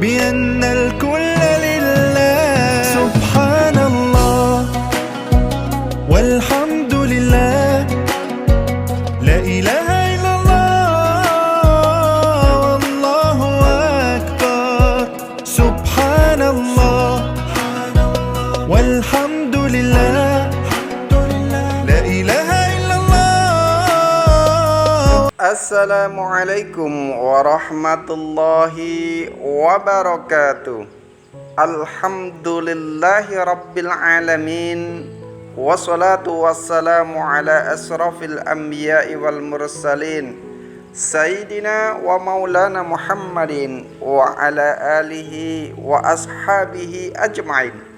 بأن الكل لله سبحان الله والحمد لله لا إله إلا الله والله أكبر سبحان الله والحمد لله لا إله إلا الله. Assalamualaikum warahmatullahi wabarakatuh. Alhamdulillahi rabbil alamin. Wassalatu wassalamu ala asrafil anbiya'i wal mursalin Sayyidina wa maulana Muhammadin wa ala alihi wa ashabihi ajma'in.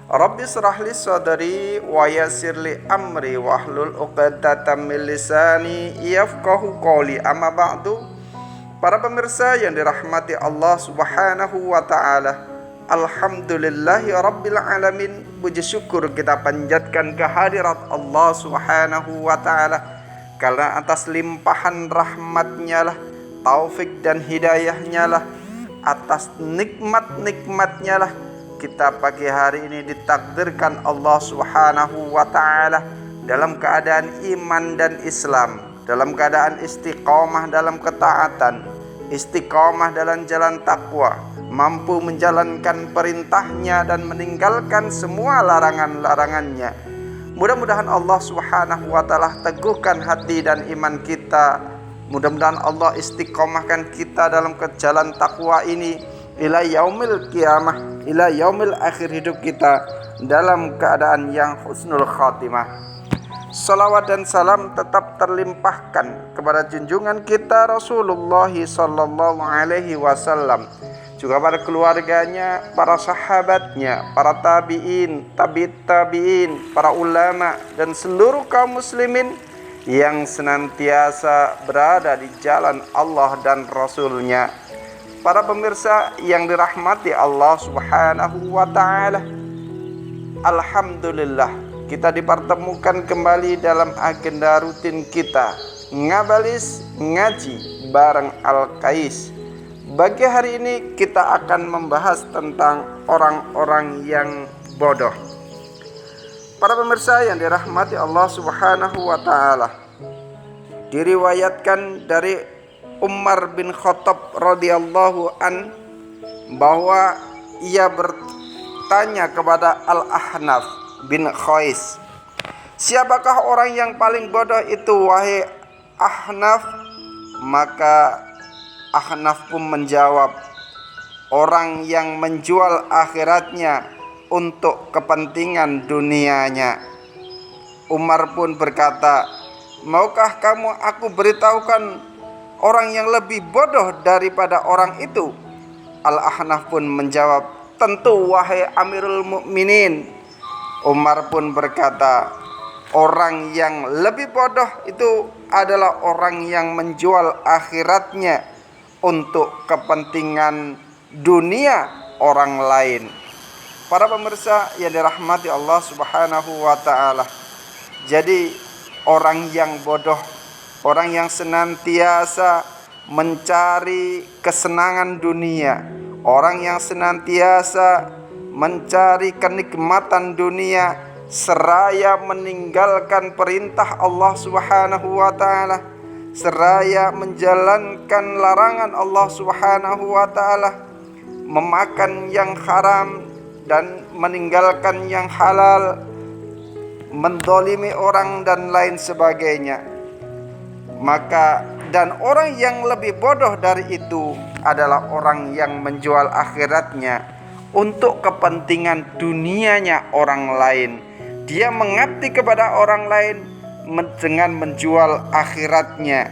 Rabbi shrah li sadri wa yassir li amri wahlul 'uqdatam min lisani yafqahu qawli. Amma ba'du. Para pemirsa yang dirahmati Allah Subhanahu wa taala, alhamdulillahi rabbil alamin. Puji syukur kita panjatkan kehadirat Allah Subhanahu wa ta'ala, karena atas limpahan rahmatnya lah, taufik dan hidayahnya lah, atas nikmat-nikmatnya lah, kita pagi hari ini ditakdirkan Allah Subhanahu wa ta'ala dalam keadaan iman dan Islam, dalam keadaan istiqomah dalam ketaatan, istiqomah dalam jalan takwa, mampu menjalankan perintahnya dan meninggalkan semua larangan-larangannya. Mudah-mudahan Allah Subhanahu wa ta'ala teguhkan hati dan iman kita. Mudah-mudahan Allah istiqomahkan kita dalam jalan takwa ini ila yaumil qiyamah, ila yaumil akhir hidup kita dalam keadaan yang husnul khatimah. Salawat dan salam tetap terlimpahkan kepada junjungan kita Rasulullah sallallahu alaihi wasallam, juga para keluarganya, para sahabatnya, para tabi'in, tabi'in, para ulama dan seluruh kaum muslimin yang senantiasa berada di jalan Allah dan Rasulnya. Para pemirsa yang dirahmati Allah Subhanahu wa ta'ala, alhamdulillah kita dipertemukan kembali dalam agenda rutin kita, Ngabalis Ngaji bareng Al-Kais. Bagi hari ini kita akan membahas tentang orang-orang yang bodoh. Para pemirsa yang dirahmati Allah Subhanahu wa ta'ala, diriwayatkan dari Umar bin Khattab radhiyallahu an bahwa ia bertanya kepada Al-Ahnaf bin Qais, "Siapakah orang yang paling bodoh itu, wahai Ahnaf?" Maka Ahnaf pun menjawab, "Orang yang menjual akhiratnya untuk kepentingan dunianya." Umar pun berkata, "Maukah kamu aku beritahukan orang yang lebih bodoh daripada orang itu?" Al-Ahnaf pun menjawab, "Tentu wahai Amirul Mukminin." Umar pun berkata, "Orang yang lebih bodoh itu adalah orang yang menjual akhiratnya untuk kepentingan dunia orang lain." Para pemirsa yang dirahmati Allah Subhanahu wa ta'ala, jadi orang yang bodoh, orang yang senantiasa mencari kesenangan dunia, orang yang senantiasa mencari kenikmatan dunia seraya meninggalkan perintah Allah Subhanahu wa ta'ala, seraya menjalankan larangan Allah Subhanahu wa ta'ala, memakan yang haram dan meninggalkan yang halal, mendolimi orang dan lain sebagainya. Dan orang yang lebih bodoh dari itu adalah orang yang menjual akhiratnya untuk kepentingan dunianya orang lain. Dia mengabdi kepada orang lain dengan menjual akhiratnya.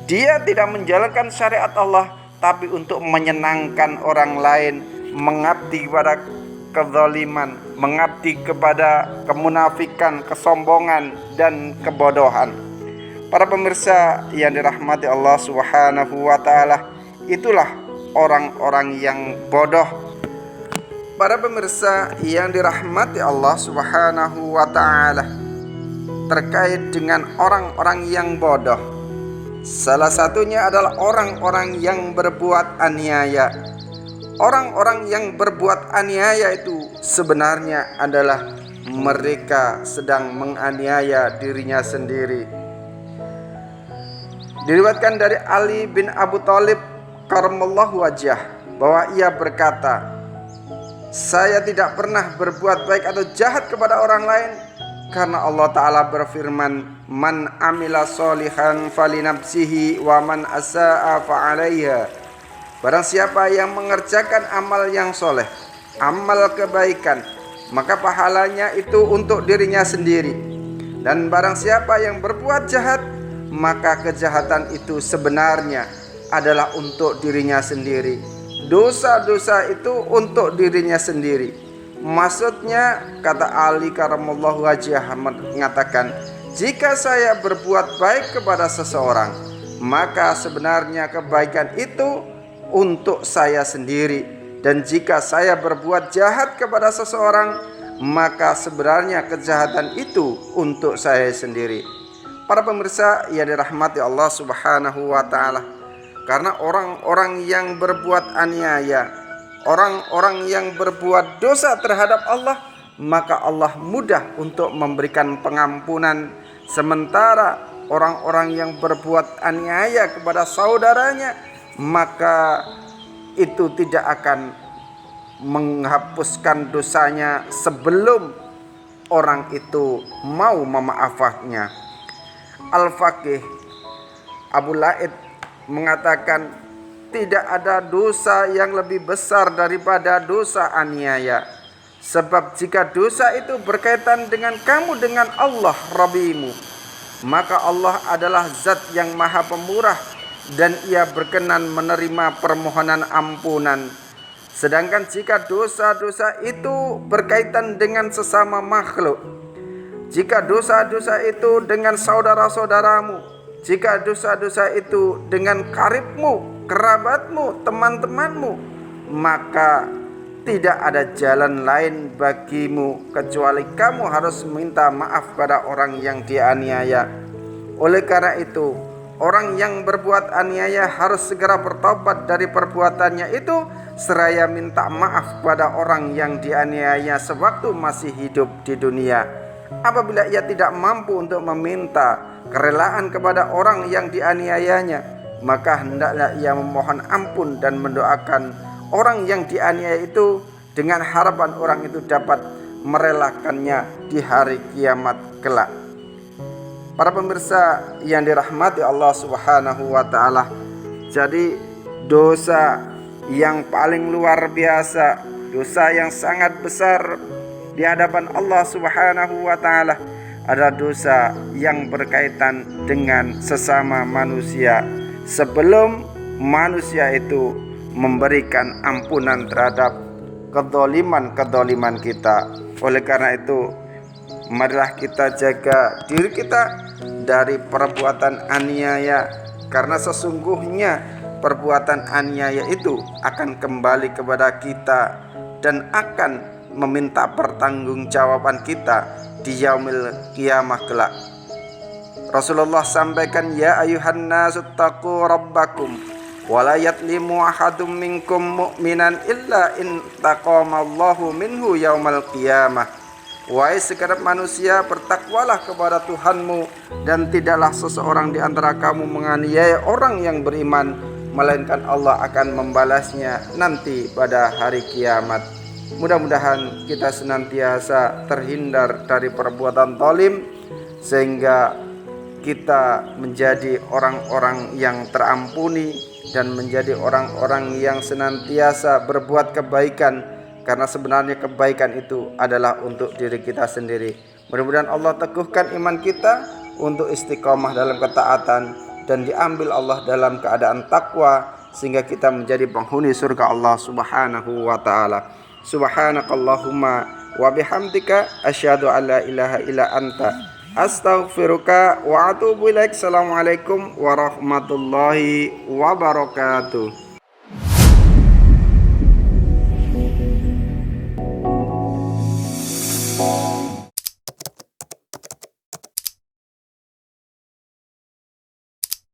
Dia tidak menjalankan syariat Allah, tapi untuk menyenangkan orang lain, mengabdi kepada kezaliman, mengabdi kepada kemunafikan, kesombongan dan kebodohan. Para pemirsa yang dirahmati Allah Subhanahu wa ta'ala, itulah orang-orang yang bodoh. Para pemirsa yang dirahmati Allah Subhanahu wa ta'ala, terkait dengan orang-orang yang bodoh, salah satunya adalah orang-orang yang berbuat aniaya, orang-orang yang berbuat aniaya itu sebenarnya adalah mereka sedang menganiaya dirinya sendiri. Diriwayatkan dari Ali bin Abu Thalib karramallahu wajhah bahwa ia berkata, saya tidak pernah berbuat baik atau jahat kepada orang lain, karena Allah Ta'ala berfirman, man amila solihan falinafsihi wa man asa'a fa'alaiha. Barang siapa yang mengerjakan amal yang soleh, amal kebaikan, maka pahalanya itu untuk dirinya sendiri. Dan barang siapa yang berbuat jahat, maka kejahatan itu sebenarnya adalah untuk dirinya sendiri. Dosa-dosa itu untuk dirinya sendiri. Maksudnya, kata Ali karramallahu wajhah mengatakan, jika saya berbuat baik kepada seseorang, maka sebenarnya kebaikan itu untuk saya sendiri. Dan jika saya berbuat jahat kepada seseorang, maka sebenarnya kejahatan itu untuk saya sendiri. Para pemirsa yang dirahmati Allah Subhanahu wa Ta'ala, karena orang-orang yang berbuat aniaya, orang-orang yang berbuat dosa terhadap Allah, maka Allah mudah untuk memberikan pengampunan. Sementara orang-orang yang berbuat aniaya kepada saudaranya, maka itu tidak akan menghapuskan dosanya sebelum orang itu mau memaafkannya. Al-Faqih Abu Laid mengatakan, tidak ada dosa yang lebih besar daripada dosa aniaya. Sebab jika dosa itu berkaitan dengan kamu dengan Allah Rabbimu, maka Allah adalah zat yang maha pemurah dan ia berkenan menerima permohonan ampunan. Sedangkan jika dosa-dosa itu berkaitan dengan sesama makhluk, jika dosa-dosa itu dengan saudara-saudaramu, jika dosa-dosa itu dengan karibmu, kerabatmu, teman-temanmu, maka tidak ada jalan lain bagimu kecuali kamu harus minta maaf pada orang yang dianiaya. Oleh karena itu, orang yang berbuat aniaya harus segera bertobat dari perbuatannya itu, seraya minta maaf pada orang yang dianiaya sewaktu masih hidup di dunia. Apabila ia tidak mampu untuk meminta kerelaan kepada orang yang dianiayanya, maka hendaklah ia memohon ampun dan mendoakan orang yang dianiaya itu dengan harapan orang itu dapat merelakannya di hari kiamat kelak. Para pemirsa yang dirahmati Allah Subhanahu wa Ta'ala, jadi dosa yang paling luar biasa, dosa yang sangat besar di hadapan Allah Subhanahu wa Ta'ala adalah dosa yang berkaitan dengan sesama manusia sebelum manusia itu memberikan ampunan terhadap kedoliman kita. Oleh karena itu, marilah kita jaga diri kita dari perbuatan aniaya, karena sesungguhnya perbuatan aniaya itu akan kembali kepada kita dan akan meminta pertanggungjawaban kita di yaumil qiyamah kelak. Rasulullah sampaikan, ya ayuhan nasu taqu rabbakum wa la yatlimu ahadum minkum mu'minan illa in taqamallahu minhu yaumal qiyamah. Wahai segenap manusia, bertakwalah kepada Tuhanmu, dan tidaklah seseorang di antara kamu menganiaya orang yang beriman, melainkan Allah akan membalasnya nanti pada hari kiamat. Mudah-mudahan kita senantiasa terhindar dari perbuatan zalim, sehingga kita menjadi orang-orang yang terampuni dan menjadi orang-orang yang senantiasa berbuat kebaikan, karena sebenarnya kebaikan itu adalah untuk diri kita sendiri. Mudah-mudahan Allah teguhkan iman kita untuk istiqomah dalam ketaatan dan diambil Allah dalam keadaan takwa, sehingga kita menjadi penghuni surga Allah Subhanahu wa Ta'ala. Subhanakallahumma wa bihamdika asyhadu an la ilaha illa anta astaghfiruka wa atubu ilaik. Assalamualaikum warahmatullahi wabarakatuh.